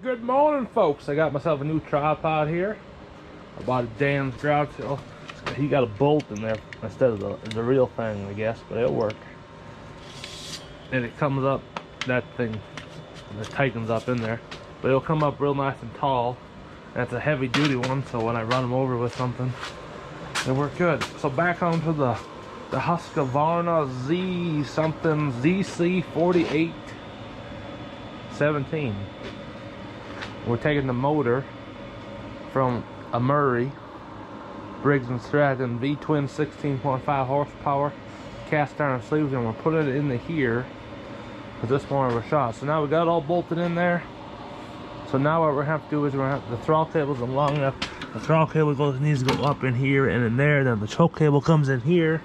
Good morning, folks. I got myself a new tripod here. I bought a Dan's garage sale. He got a bolt in there instead of the real thing, I guess, but it'll work. And it comes up, that thing, it tightens up in there, but it'll come up real nice and tall. And it's a heavy duty one, so when I run them over with something, it'll work good. So back onto the Husqvarna cz4817. We're taking the motor from a Murray Briggs & Stratton V-twin 16.5 horsepower cast iron sleeves, and we're putting it into here because this one of a shot. So now we got it all bolted in there. So now what we're gonna have to do is we're gonna have, the throttle cable's long enough. The throttle cable needs to go up in here and in there. Then the choke cable comes in here.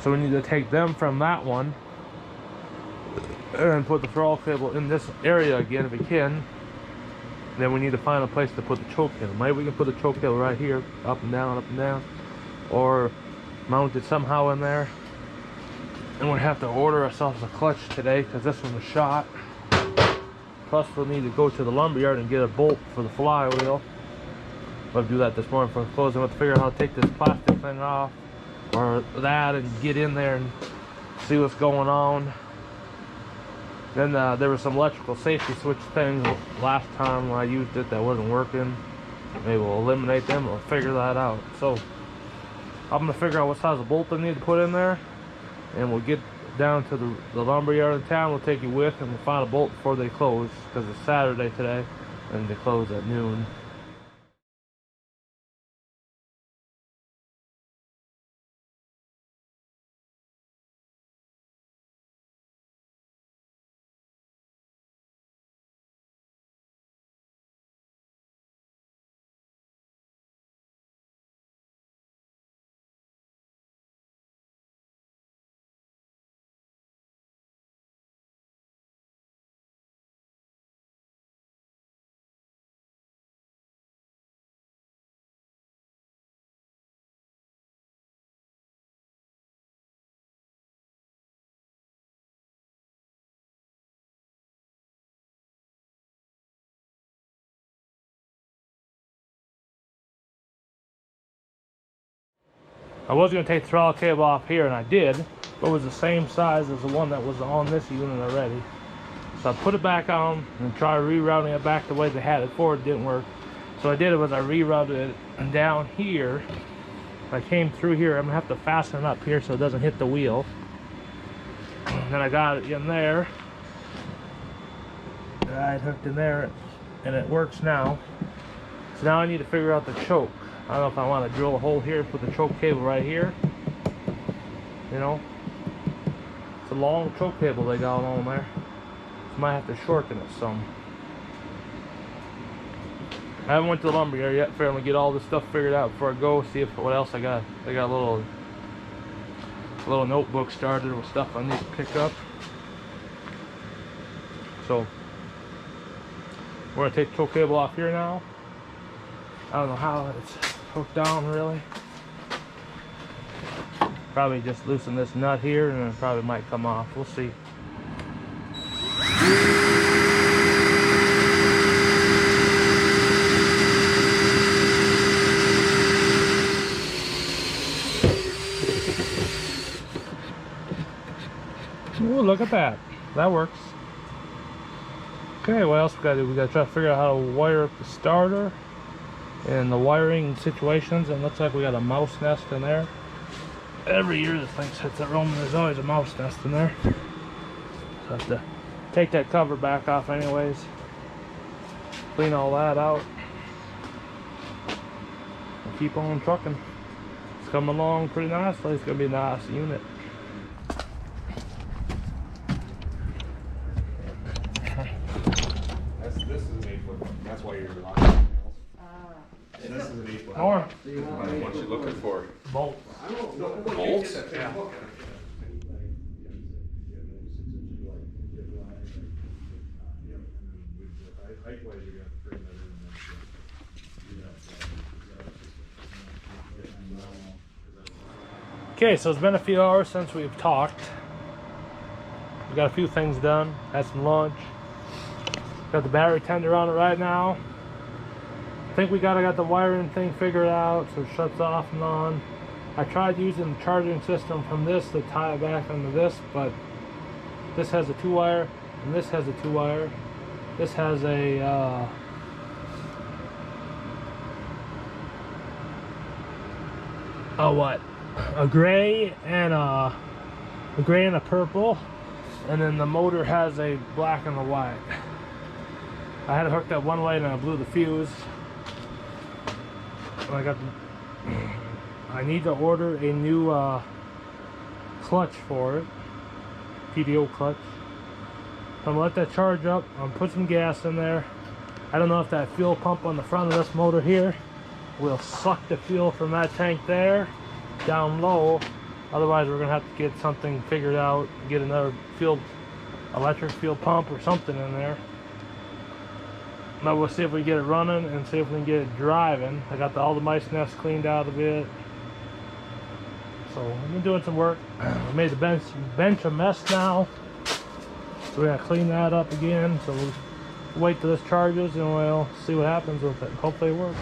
So we need to take them from that one and put the throttle cable in this area again if we can. Then we need to find a place to put the choke cable. Maybe we can put the choke cable right here, up and down, or mount it somehow in there. And we'll have to order ourselves a clutch today because this one was shot. Plus we'll need to go to the lumberyard and get a bolt for the flywheel. We'll do that this morning for closing. We'll have to figure out how to take this plastic thing off or that and get in there and see what's going on. Then there was some electrical safety switch things last time when I used it that wasn't working. Maybe we'll eliminate them or figure that out. So I'm gonna figure out what size of bolt I need to put in there, and we'll get down to the lumberyard in town. We'll take you with, and we'll find a bolt before they close because it's Saturday today and they close at noon. I was going to take the throttle cable off here, and I did, but it was the same size as the one that was on this unit already. So I put it back on and tried rerouting it back the way they had it before. It didn't work. So I did it was I rerouted it down here. I came through here. I'm going to have to fasten it up here so it doesn't hit the wheel. And then I got it in there. I had hooked in there, and it works now. So now I need to figure out the choke. I don't know if I want to drill a hole here and put the choke cable right here. You know, it's a long choke cable they got on there. So might have to shorten it some. I haven't went to the lumberyard yet. Fairly get all this stuff figured out before I go. See if what else I got. I got a little notebook started with stuff I need to pick up. So we're gonna take the choke cable off here now. I don't know how it's hooked down really. Probably just loosen this nut here and it probably might come off. We'll see. Ooh, look at that. That works. Okay, what else we gotta do? We gotta try to figure out how to wire up the starter and the wiring situations. And it looks like we got a mouse nest in there. Every year this thing sits at home and there's always a mouse nest in there. So I have to take that cover back off anyways. Clean all that out. And keep on trucking. It's coming along pretty nicely. It's gonna be a nice unit. This is an 8-foot one. That's why you're locking nails. This is an 8-foot. More. What you looking for? Bolts. Bolts? Yeah. Okay, so it's been a few hours since we've talked. We got a few things done, had some lunch. Got the battery tender on it right now. I think we got the wiring thing figured out, so it shuts off and on. I tried using the charging system from this to tie it back into this, but this has a 2-wire and this has a 2-wire. This has a a gray and a purple, and then the motor has a black and a white. I had it hooked up one way and I blew the fuse. And I need to order a new clutch for it, PDO clutch. I'm gonna let that charge up. I'm gonna put some gas in there. I don't know if that fuel pump on the front of this motor here will suck the fuel from that tank there down low. Otherwise, we're gonna have to get something figured out, get another electric fuel pump or something in there. Now we'll see if we get it running and see if we can get it driving. I got all the mice nests cleaned out of it. So I've been doing some work. I made the bench a mess now. So we gotta clean that up again. So we'll wait till this charges and we'll see what happens with it. Hopefully it works.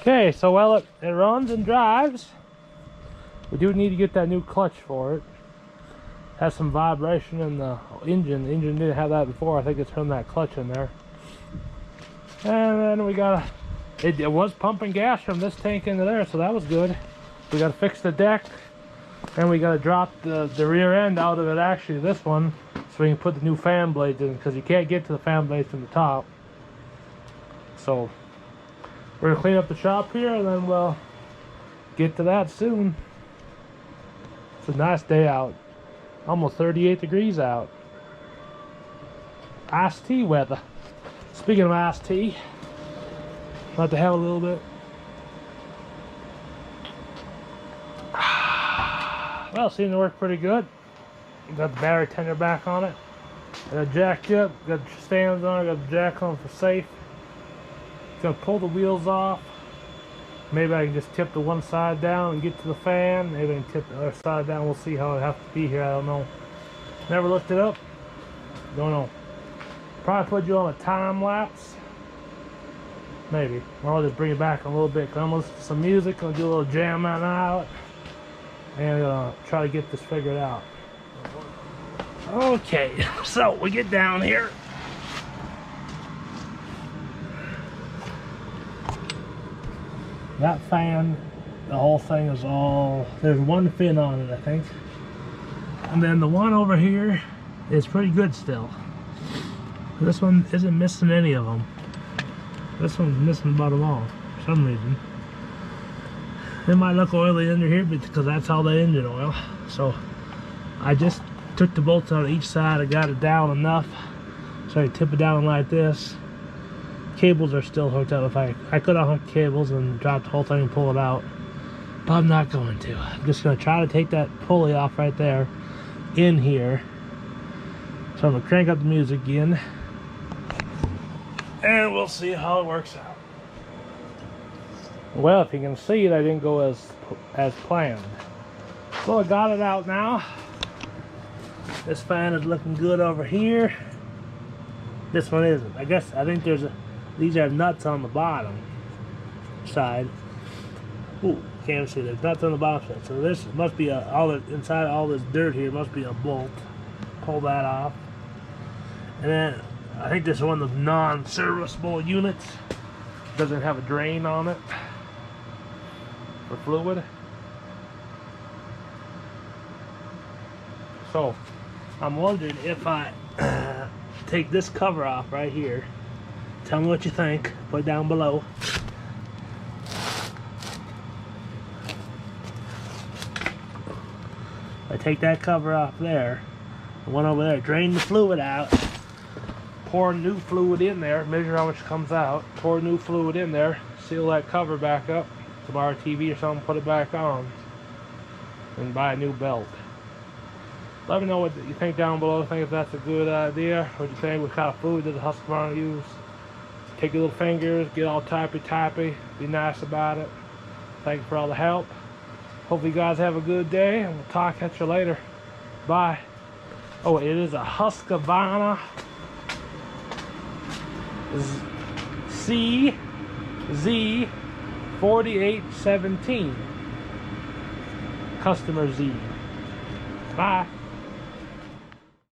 Okay, so while it runs and drives, we do need to get that new clutch for it. Has some vibration in the engine. The engine didn't have that before. I think it's turned that clutch in there. And then we gotta, it was pumping gas from this tank into there, so that was good. We gotta fix the deck, and we gotta drop the rear end out of it, actually this one, so we can put the new fan blades in, because you can't get to the fan blades from the top. So we're gonna clean up the shop here and then we'll get to that soon. It's a nice day out. Almost 38 degrees out. Iced tea weather. Speaking of iced tea, about to have a little bit. Well, seemed to work pretty good. Got the battery tender back on it. Got it jacked up, got the stands on it, got the jack on for safe. Gonna pull the wheels off. Maybe I can just tip the one side down and get to the fan. Maybe I can tip the other side down. We'll see how it has to be here. I don't know. Never looked it up. Don't know. Probably put you on a time lapse. Maybe. Or I'll just bring it back a little bit. I'm gonna listen to some music. Gonna do a little jam out. And try to get this figured out. Okay, so we get down here. That fan, the whole thing is all, there's one fin on it, I think. And then the one over here is pretty good still. This one isn't missing any of them. This one's missing about them all, for some reason. It might look oily under here because that's all the engine oil. So I just took the bolts out of each side. I got it down enough so I tip it down like this. Cables are still hooked up. If I could unhook cables and drop the whole thing and pull it out, but I'm not going to. I'm just going to try to take that pulley off right there in here. So I'm going to crank up the music again and we'll see how it works out. Well, if you can see it, I didn't go as planned. So I got it out now. This fan is looking good over here. This one isn't. I think these are nuts on the bottom side. Ooh, can't see. There's nuts on the bottom side. So this must be inside all this dirt here must be a bolt. Pull that off. And then I think this is one of the non-serviceable units. Doesn't have a drain on it for fluid. So I'm wondering if I take this cover off right here. Tell me what you think. Put it down below. I take that cover off there, the one over there, drain the fluid out, pour new fluid in there, measure how much comes out, pour new fluid in there, seal that cover back up, tomorrow TV or something, put it back on, and buy a new belt. Let me know what you think down below. Think if that's a good idea. What you think? What kind of fluid does the Husqvarna use? Take your little fingers, get all typey, be nice about it. Thank you for all the help. Hope you guys have a good day, and we'll talk at you later. Bye. Oh, it is a Husqvarna cz4817. Customer Z. Bye.